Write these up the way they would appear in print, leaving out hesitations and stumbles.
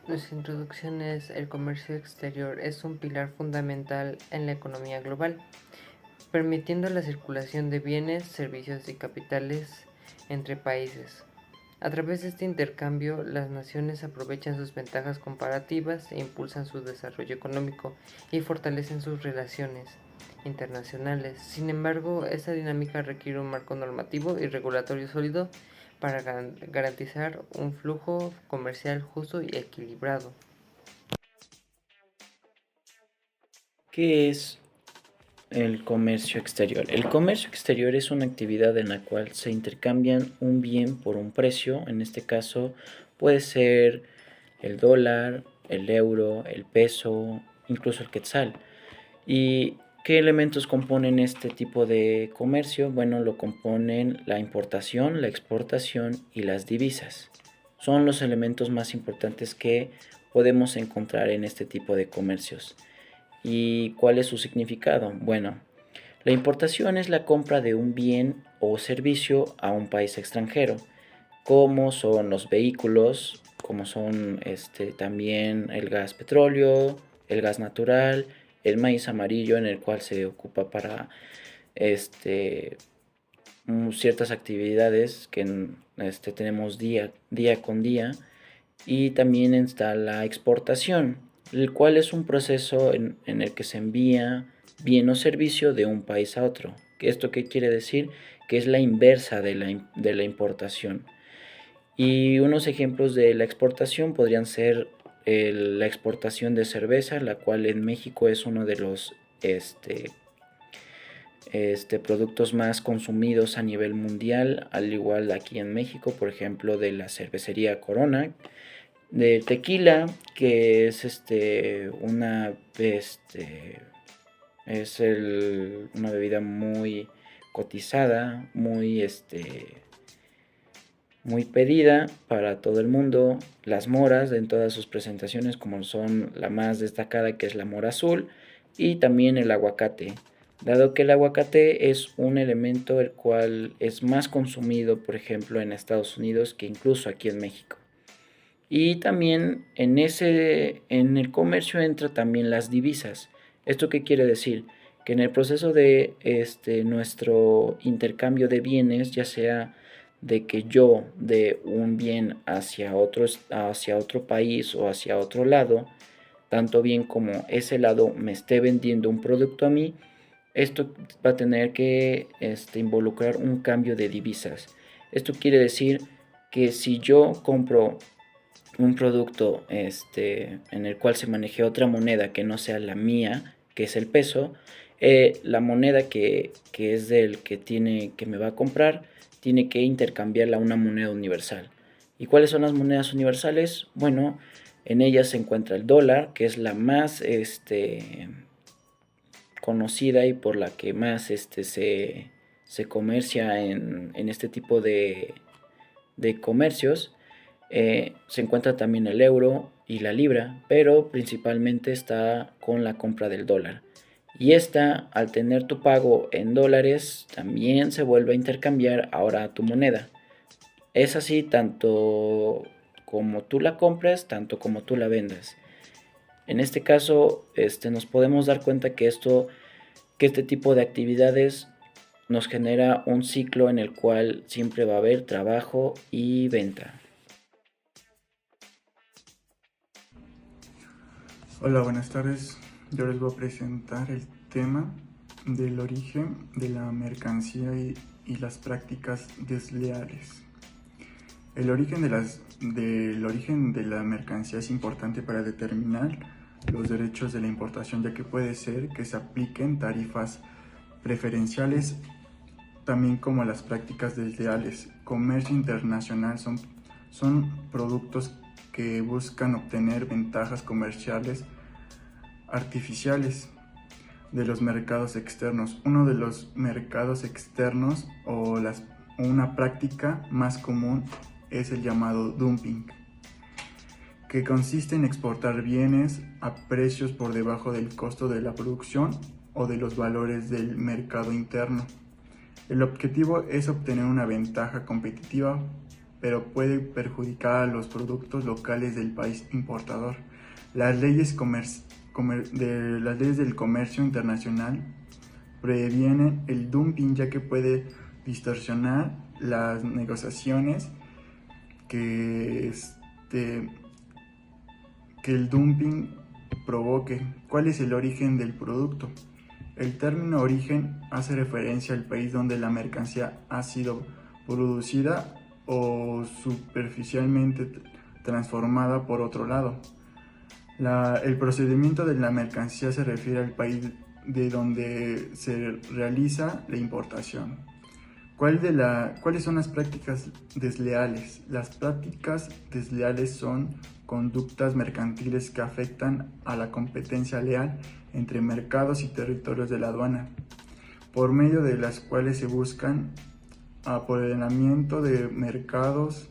Nuestra introducción es: el comercio exterior es un pilar fundamental en la economía global, permitiendo la circulación de bienes, servicios y capitales entre países. A través de este intercambio, las naciones aprovechan sus ventajas comparativas e impulsan su desarrollo económico y fortalecen sus relaciones internacionales. Sin embargo, esta dinámica requiere un marco normativo y regulatorio sólido para garantizar un flujo comercial justo y equilibrado. ¿Qué es el comercio exterior? El comercio exterior es una actividad en la cual se intercambian un bien por un precio. En este caso puede ser el dólar, el euro, el peso, incluso el quetzal. ¿Y qué elementos componen este tipo de comercio? Bueno, lo componen la importación, la exportación y las divisas. Son los elementos más importantes que podemos encontrar en este tipo de comercios. ¿Y cuál es su significado? Bueno, la importación es la compra de un bien o servicio a un país extranjero, como son los vehículos, como son también el gas petróleo, el gas natural, el maíz amarillo en el cual se ocupa para este, ciertas actividades que tenemos día con día. Y también está la exportación, el cual es un proceso en el que se envía bien o servicio de un país a otro. ¿Esto qué quiere decir? Que es la inversa de la importación. Y unos ejemplos de la exportación podrían ser la exportación de cerveza, la cual en México es uno de los productos más consumidos a nivel mundial, al igual aquí en México, por ejemplo, de la cervecería Corona, de tequila, que es una bebida muy cotizada, muy pedida para todo el mundo. Las moras en todas sus presentaciones, como son la más destacada, que es la mora azul, y también el aguacate, dado que el aguacate es un elemento el cual es más consumido, por ejemplo, en Estados Unidos que incluso aquí en México. Y también en el comercio entra también las divisas. ¿Esto qué quiere decir? Que en el proceso de nuestro intercambio de bienes, ya sea de que yo de un bien hacia otro país o hacia otro lado, tanto bien como ese lado me esté vendiendo un producto a mí, esto va a tener que involucrar un cambio de divisas. Esto quiere decir que si yo compro un producto en el cual se maneje otra moneda que no sea la mía, que es el peso, la moneda que es del que me va a comprar, tiene que intercambiarla a una moneda universal. ¿Y cuáles son las monedas universales? Bueno, en ellas se encuentra el dólar, que es la más conocida y por la que más se comercia en este tipo de comercios. Se encuentra también el euro y la libra, pero principalmente está con la compra del dólar. Y esta, al tener tu pago en dólares, también se vuelve a intercambiar ahora a tu moneda. Es así tanto como tú la compres, tanto como tú la vendas. En este caso, nos podemos dar cuenta que este tipo de actividades nos genera un ciclo en el cual siempre va a haber trabajo y venta. Hola, buenas tardes. Yo les voy a presentar el tema del origen de la mercancía y las prácticas desleales. Del origen de la mercancía es importante para determinar los derechos de la importación, ya que puede ser que se apliquen tarifas preferenciales, también como las prácticas desleales. Comercio internacional son productos que buscan obtener ventajas comerciales artificiales de los mercados externos. Uno de los mercados externos una práctica más común es el llamado dumping, que consiste en exportar bienes a precios por debajo del costo de la producción o de los valores del mercado interno. El objetivo es obtener una ventaja competitiva pero puede perjudicar a los productos locales del país importador. Las leyes, las leyes del comercio internacional previenen el dumping, ya que puede distorsionar las negociaciones que, que el dumping provoque. ¿Cuál es el origen del producto? El término origen hace referencia al país donde la mercancía ha sido producida o superficialmente transformada por otro lado. El procedimiento de la mercancía se refiere al país de donde se realiza la importación. ¿Cuáles son las prácticas desleales? Las prácticas desleales son conductas mercantiles que afectan a la competencia leal entre mercados y territorios de la aduana, por medio de las cuales se buscan apoderamiento de mercados,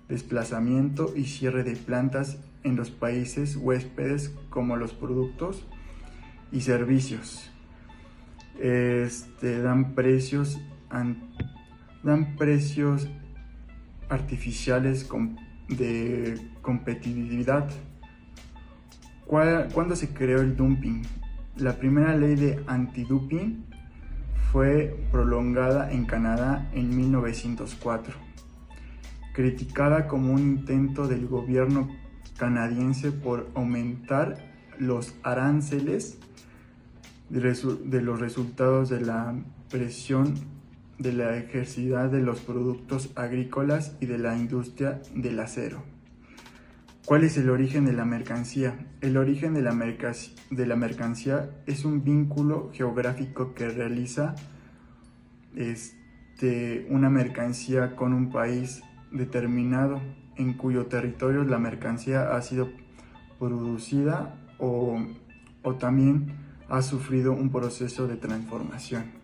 desplazamiento y cierre de plantas en los países huéspedes como los productos y servicios. Dan precios artificiales de competitividad. ¿Cuándo se creó el dumping? La primera ley de antidoping fue promulgada en Canadá en 1904, criticada como un intento del gobierno canadiense por aumentar los aranceles de los resultados de la presión de la ejercida de los productos agrícolas y de la industria del acero. ¿Cuál es el origen de la mercancía? El origen de la mercancía es un vínculo geográfico que realiza una mercancía con un país determinado en cuyo territorio la mercancía ha sido producida o también ha sufrido un proceso de transformación.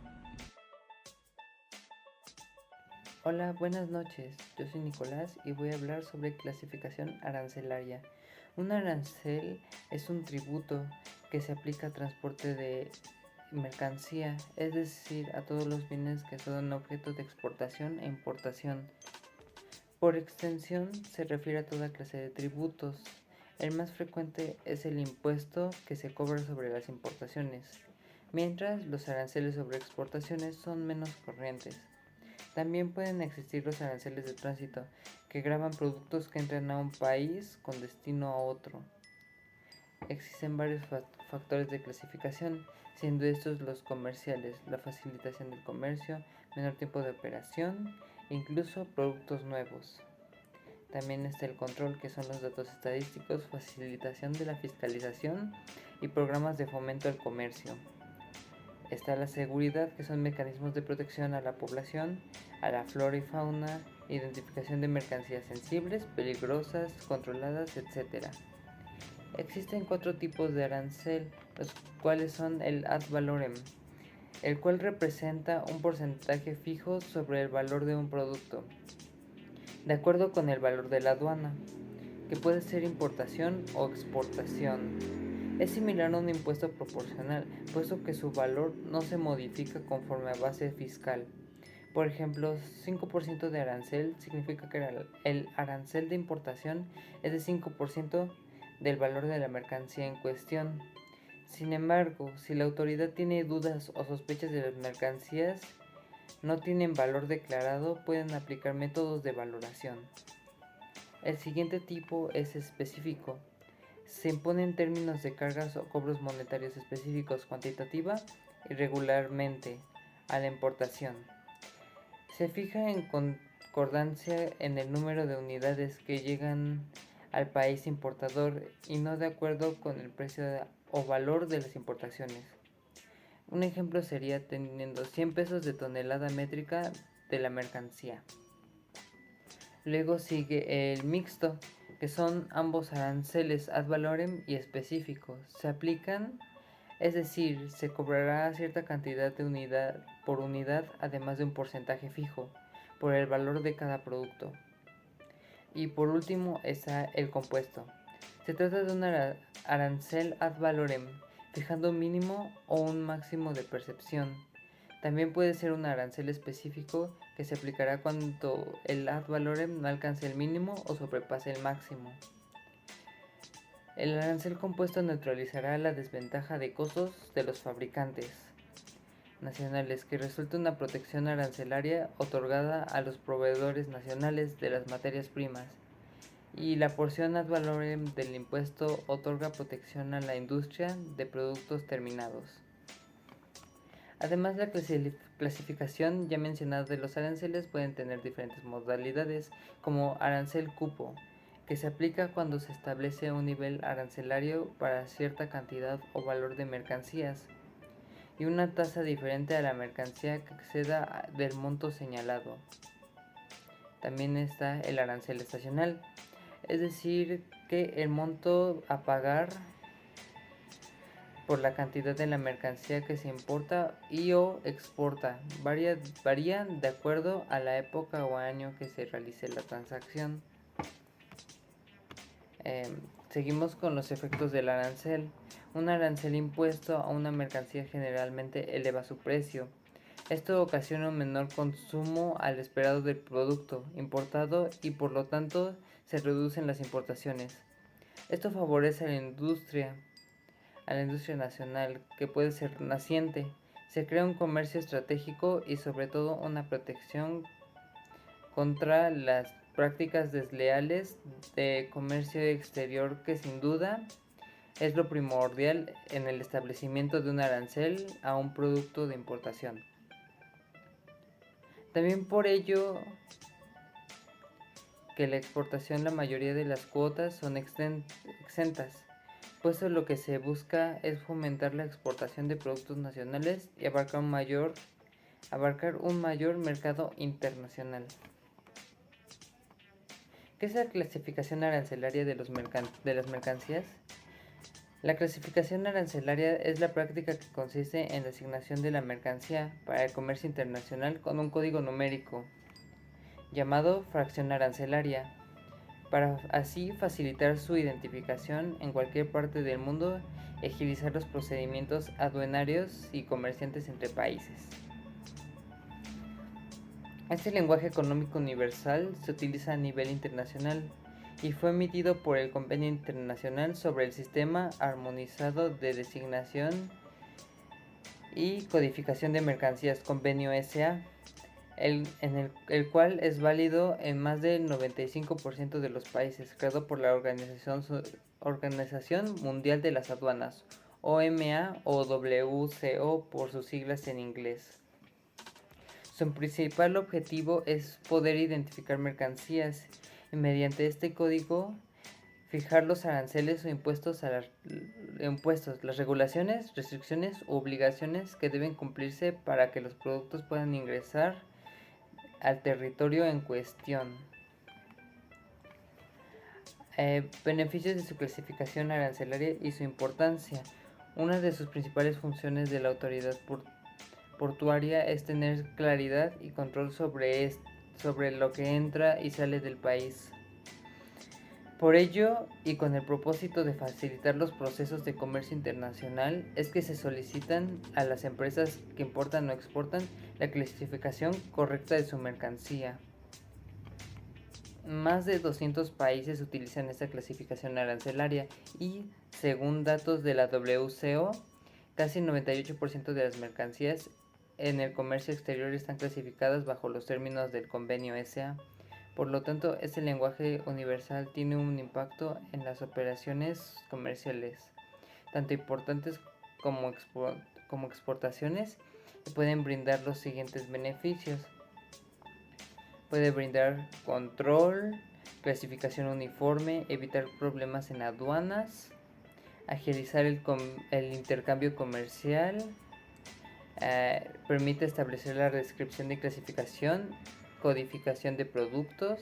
Hola, buenas noches. Yo soy Nicolás y voy a hablar sobre clasificación arancelaria. Un arancel es un tributo que se aplica al transporte de mercancía, es decir, a todos los bienes que son objeto de exportación e importación. Por extensión, se refiere a toda clase de tributos. El más frecuente es el impuesto que se cobra sobre las importaciones, mientras los aranceles sobre exportaciones son menos corrientes. También pueden existir los aranceles de tránsito, que gravan productos que entran a un país con destino a otro. Existen varios factores de clasificación, siendo estos los comerciales, la facilitación del comercio, menor tiempo de operación e incluso productos nuevos. También está el control, que son los datos estadísticos, facilitación de la fiscalización y programas de fomento al comercio. Está la seguridad, que son mecanismos de protección a la población, a la flora y fauna, identificación de mercancías sensibles, peligrosas, controladas, etc. Existen 4 tipos de arancel, los cuales son el ad valorem, el cual representa un porcentaje fijo sobre el valor de un producto, de acuerdo con el valor de la aduana, que puede ser importación o exportación. Es similar a un impuesto proporcional, puesto que su valor no se modifica conforme a base fiscal. Por ejemplo, 5% de arancel significa que el arancel de importación es de 5% del valor de la mercancía en cuestión. Sin embargo, si la autoridad tiene dudas o sospechas de las mercancías no tienen valor declarado, pueden aplicar métodos de valoración. El siguiente tipo es específico. Se imponen términos de cargas o cobros monetarios específicos cuantitativa y regularmente a la importación. Se fija en concordancia en el número de unidades que llegan al país importador y no de acuerdo con el precio o valor de las importaciones. Un ejemplo sería teniendo 100 pesos de tonelada métrica de la mercancía. Luego sigue el mixto, que son ambos aranceles ad valorem y específicos. Se aplican, es decir, se cobrará cierta cantidad de unidad por unidad, además de un porcentaje fijo, por el valor de cada producto. Y por último está el compuesto. Se trata de un arancel ad valorem, fijando un mínimo o un máximo de percepción. También puede ser un arancel específico que se aplicará cuando el ad valorem no alcance el mínimo o sobrepase el máximo. El arancel compuesto neutralizará la desventaja de costos de los fabricantes nacionales, que resulta una protección arancelaria otorgada a los proveedores nacionales de las materias primas, y la porción ad valorem del impuesto otorga protección a la industria de productos terminados. Además, la clasificación ya mencionada de los aranceles pueden tener diferentes modalidades, como arancel cupo, que se aplica cuando se establece un nivel arancelario para cierta cantidad o valor de mercancías, y una tasa diferente a la mercancía que exceda del monto señalado. También está el arancel estacional, es decir, que el monto a pagar por la cantidad de la mercancía que se importa y o exporta varía de acuerdo a la época o año que se realice la transacción. Seguimos con los efectos del arancel. Un arancel impuesto a una mercancía generalmente eleva su precio. Esto ocasiona un menor consumo al esperado del producto importado y por lo tanto se reducen las importaciones. Esto favorece a la industria nacional, que puede ser naciente. Se crea un comercio estratégico y sobre todo una protección contra las prácticas desleales de comercio exterior, que sin duda es lo primordial en el establecimiento de un arancel a un producto de importación. También por ello que la exportación, la mayoría de las cuotas son exentas, puesto lo que se busca es fomentar la exportación de productos nacionales y abarcar un mayor mercado internacional. ¿Qué es la clasificación arancelaria de las mercancías? La clasificación arancelaria es la práctica que consiste en la asignación de la mercancía para el comercio internacional con un código numérico, llamado fracción arancelaria, para así facilitar su identificación en cualquier parte del mundo y agilizar los procedimientos aduanarios y comerciantes entre países. Este lenguaje económico universal se utiliza a nivel internacional y fue emitido por el Convenio Internacional sobre el Sistema Armonizado de Designación y Codificación de Mercancías, Convenio SA, el cual es válido en más del 95% de los países, creado por la Organización Mundial de las Aduanas, OMA o WCO por sus siglas en inglés. Su principal objetivo es poder identificar mercancías y mediante este código fijar los aranceles o impuestos, las regulaciones, restricciones u obligaciones que deben cumplirse para que los productos puedan ingresar al territorio en cuestión. Beneficios de su clasificación arancelaria y su importancia. Una de sus principales funciones de la autoridad portuaria es tener claridad y control sobre lo que entra y sale del país. Por ello, y con el propósito de facilitar los procesos de comercio internacional, es que se solicitan a las empresas que importan o exportan la clasificación correcta de su mercancía. Más de 200 países utilizan esta clasificación arancelaria y, según datos de la WCO, casi el 98% de las mercancías en el comercio exterior están clasificadas bajo los términos del Convenio SA. Por lo tanto, este lenguaje universal tiene un impacto en las operaciones comerciales, tanto importantes como exportaciones, y pueden brindar los siguientes beneficios. Puede brindar control, clasificación uniforme, evitar problemas en aduanas, agilizar el intercambio comercial, permite establecer la descripción de clasificación, codificación de productos,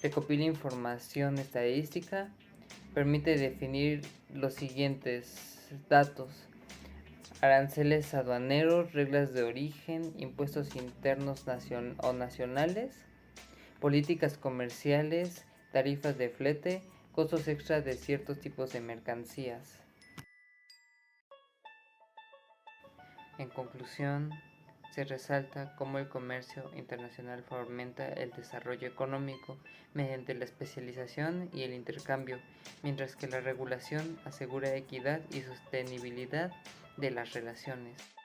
recopila información estadística, permite definir los siguientes datos: aranceles aduaneros, reglas de origen, impuestos internos o nacionales, políticas comerciales, tarifas de flete, costos extra de ciertos tipos de mercancías. En conclusión, Se resalta cómo el comercio internacional fomenta el desarrollo económico mediante la especialización y el intercambio, mientras que la regulación asegura equidad y sostenibilidad de las relaciones.